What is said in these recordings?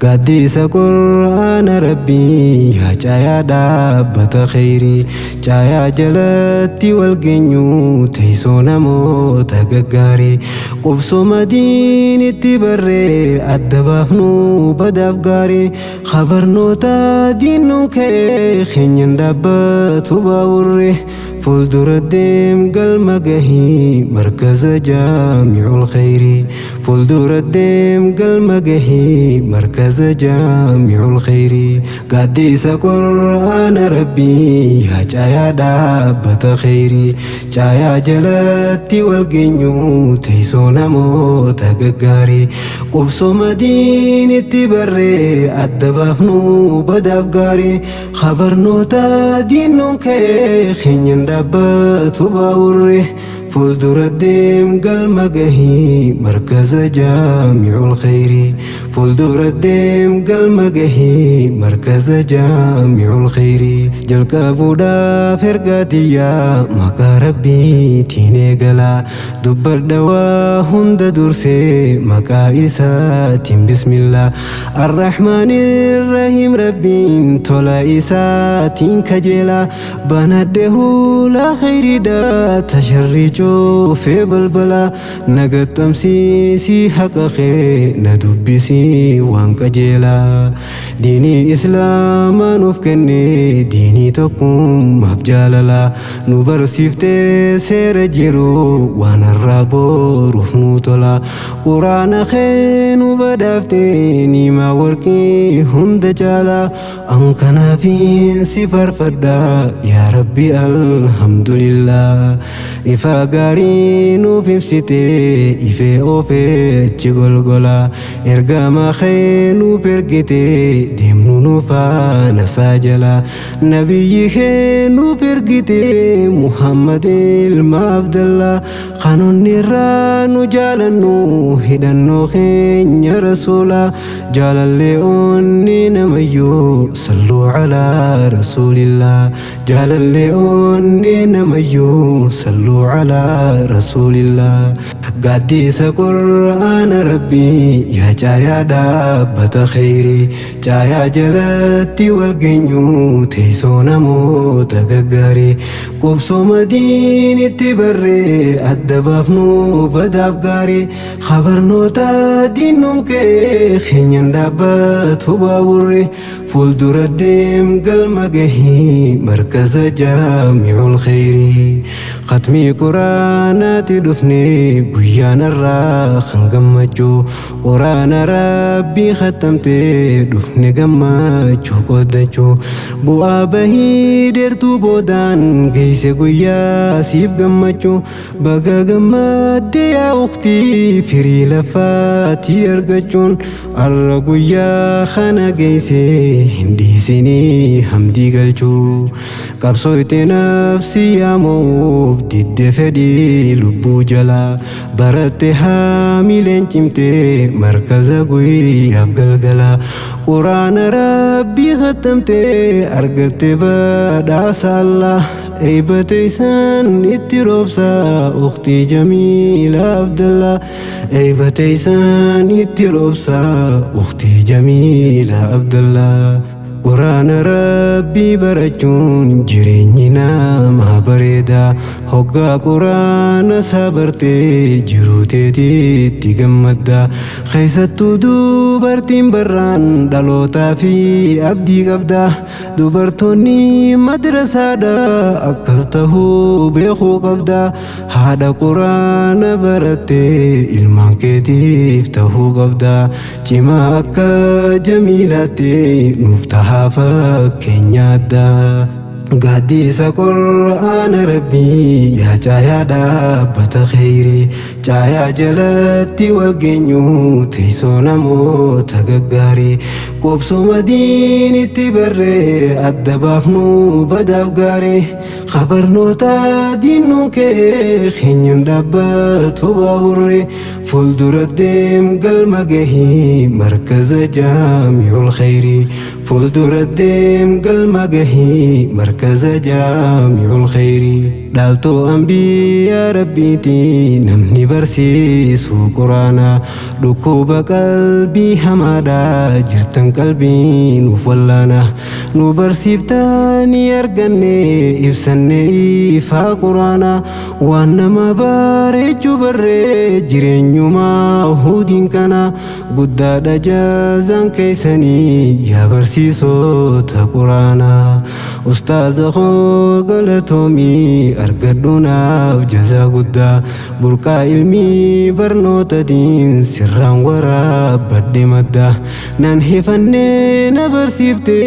قديس قرآن ربي يا جايا دابة خيري جايا جلتي والقنيو تيسونا موتا ققاري قبسو مدينة تبري أدبافنو بدافقاري خبرنو تا دينو كي خنين دابة باوري فولدور الدم قل مقهي مركز جامع الخيري فولدور الدم قل مقهي مركز جامع الخيري قديس قرآن ربي يا جايا دابة خيري جايا جلتي والقنيو تيسونا موتا ققاري قبسو مدينة تبري أدبافنو بدافقاري خبرنو تا دينو كي خنين دابة باوري فولدور الدم قل مقهي مركز جامع الخيري فولدور الدم قل مقهي مركز جامع الخيري جلك بودا فرقاتيا مكا ربي تيني قلا دبر دوا هند درسي مكا إساتين بسم الله الرحمن الرحيم ربي تولا إساتين كجلا بنده لا خير دا تشرجو في بلبلا نقد تمسيسي حق خي ندبسي وانك جيلا ديني إسلام نفكني ديني تقوم مبجاللا نبرسيفت سير جيرو وانا الرابو رفنو طلا قرآن خي نبدافتني ما وركي هند جالا أنكنا في سفر فدا يا ربي الحمد لله إفا غاري نوفي بسيتي إفي أوفي تشغل غلا إرغاما خي نوفرقتي ديمنو نوفا نساجلا نبي خي نوفرقتي محمد المعبد الله قانون نيرانو جالنو هدنو خين يا رسولا جالن لئوني نميو صلوا على رسول الله جالن لئوني نميو صلوا على رسول الله قديس قرآن ربي يا جايا دابة خيري جايا جلتي والقنيو تيسونا موتا ققاري قبسو مدينة تبري أدبافنو بدافقاري خبرنو تا دينو كي خنين دابة باوري فولدور الدم قل مقهي مركز جامع الخيري ختمي قرآنات دفني قيان الراخ نقمجو قرآن ربي ختمتي دفني قمجو قدجو بوابه ديرتو بودان قيس قيا سيف قمجو بقا قمد يا أختي فري لفاتي أرقجون الرقيا خانا قيسي هندي سيني حمدي قلجو قبصوت نفسي يا موف ديد فدي لبو جلا برت حاملين جمتي مركز قوي أفقلقلا قرآن ربي ختمتي أرقت بداس الله ايبتيسان اتروبسا اختي جميلة عبد الله ايبتيسان اتروبسا اختي جميلة عبد الله قرآن ربي برجون جرينينا ما بريدا هقا قرآن صبرتي جروتي تيغمدا خيستو دوبرتين بران دالوتا في أبدي قبدا دوبرتوني مدرسة دا أكسته بيخو قبدا هذا قرآن برتي إلمان كتيف تهو قبدا جما أكا جميلتي نفتح فكينيادا قديس قرآن ربي يا جايا دابة خيري جايا جلتي والقنيو تيسونا موتا ققاري قبسو مدينة تبري أدبافنو بدافقاري خبرنو تا دينو كي خنين دابة باوري فولدور الدم قل مقهي مركز جامع الخيري فولدور الدم قل مقهي مركز جامع الخيري dhaaltuu ambiyaa rabbiiti namni barsiisu quraana dhukkuba qalbii hamaadha jirtan qalbiin uf wallaana nu barsiiftanii arganne ibsanne ifaa quraana waan nama bareechuu barree jireenyumaa hudiin kana guddaadha jaazaan keeysanii yaa barsiisota quraana ustaaza koo galatoomii argadhuunaaf jazaa guddaa burqaa ilmii barnootaatiin sirraan waraabbadhe madda nan hifannee na barsiifte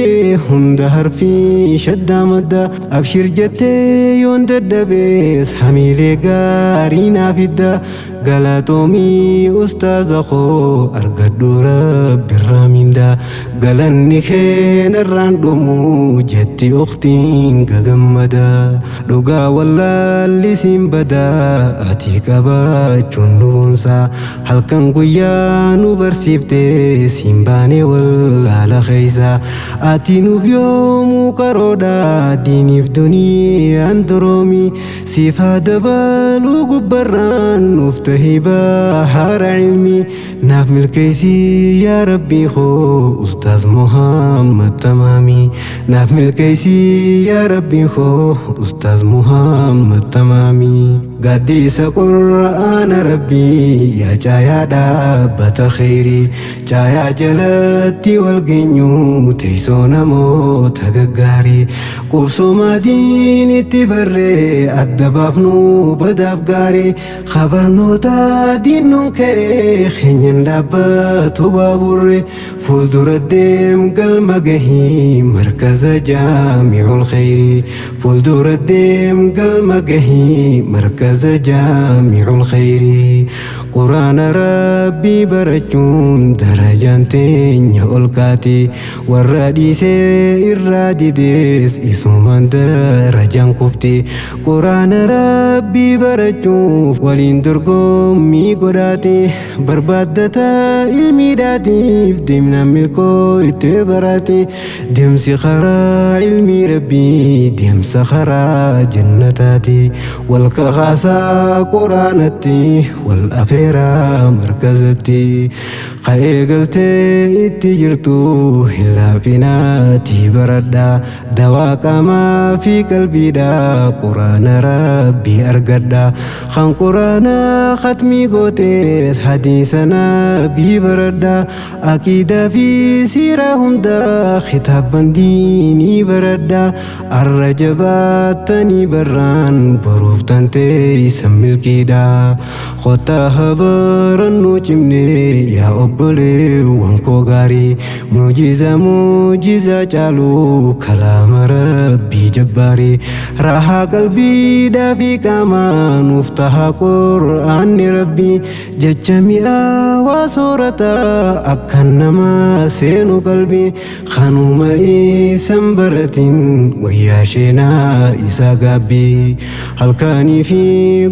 hunda harfii shaddaa madda abshir jettee yoon dadhabees hamiilee gaarii naaf idda galatoomii ustaaza koo argadhu rabbirraa mindaa galanni kee narraan dhumu jetti ukhtiin gagammada dhugaa wallaalli siin badaa ati qabaachuun nu boonsaa halkan guyyaa nu barsiifte siin baanee wallaala keeysa ati nuuf yoomuu karoodha diiniif duniyaan doroomii siifaa dabaluu gubbarraan nuuf tahibaa haara ilmii naaf milkeeysi yaa rabbii koo ustaaz Muhammad Tamaamii naaf milkeeysi yaa rabbii koo ustaaz Muhammad Tamaamii gaaddisa qur'aana rabbii yaa caayaa dhaabbata kheyrii caayaa jalatti wal geenyu teessoo namoota gaggaarii qubsoomaa diinitti barree adda baafnu badaaf gaarii khabarnoota diinnuun ka'ee keenyan dhaabbatu baaburre fuuldura deem galma gahii markaza jaami'ul kheyrii fuuldura deem galma gahii markaza jaami'ul kheyrii quraana rabbii barachuun darajaan teenya ol kaati warra dhiisee irraa didees isumaan darajaan kufti quraana rabbii barachuuf waliin dorgommii godhaati barbaaddata ilmiidhaatiif deemnaan milkoo itti baraati deemsi karaa ilmii rabbii deemsa karaa jannataati wal kakaasaa quraanatti wal afeeraa markazatti ka'ee galtee itti jirtu hin laafinaati baradha dawaa qaamaa fi qalbiidha quraana rabbii argadha kan quraana khatmii gootees hadiisa nabii baradha aqiidaa fi siiraa hunda kitaabban diinii baradha arra jabaattanii barraan boruuf tanteeysan milkiidha kottaa habarannuu cimne yaa obboleewwan koo gaarii muujizaa caaluu kalaama rabbii jabbaarii raahaa qalbiidhaa fi qaamaa nuuf tahaa qur'aanni rabbii jecha mi'aawaa soorata akkan nama seenu qalbii kanuma isan baratin wayyaa sheenaa isaa gaabbii halkanii fi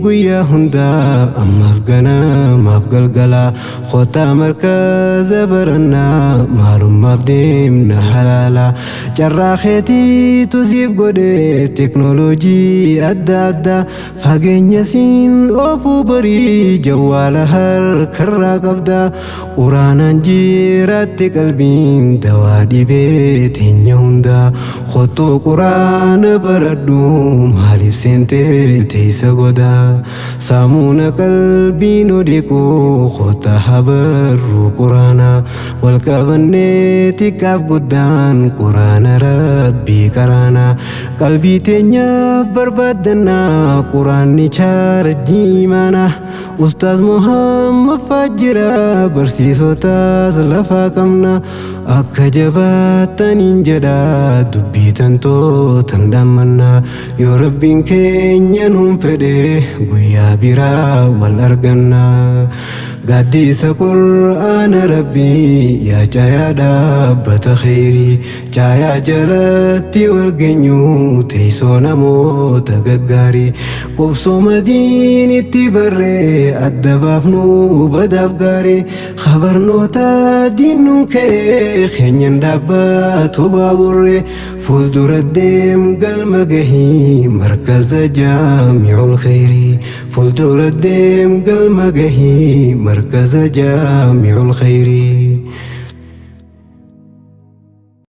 guyyaa hundaa ammas ganamaaf galgalaa kottaa markaza barannaa maalummaaf deemna halaala carraa keetiitu siif godhe teknooloojii adda addaa fageenya siin oofuu barii jawwaala harkarraa qabda quraanaan jiraatti qalbiin dawaa dhibee teenya hundaa kottuu quraana baradhu maaliif seentee teeysa godaa saamuuna qalbiin odeequu kottaa habarruu quraana wal qabannee xiqqaaf guddaan quraana rabbii qaraana qalbii teenyaaf barbaaddannaa quraanni chaarjii maana ustaaz Muhammad Faajjira barsiisotaas lafaa qabna akka jabaattaniin jedha dubbii tantootan dhaammanna yoo rabbiin keenya nuun fedhe guyyaa biraa wal arganna قديس قرآن ربي يا جايا دابة خيري جايا جلتي والقنيو تيسونا موت ققاري قبصو مديني تبري الدباف نو بداف قاري خبر نوتا دينو كي خينين دابات وبابوري فول دور الدم قلم قهي مركز جامع الخيري فول دور الدم قلم قهي مركز جامع الخيري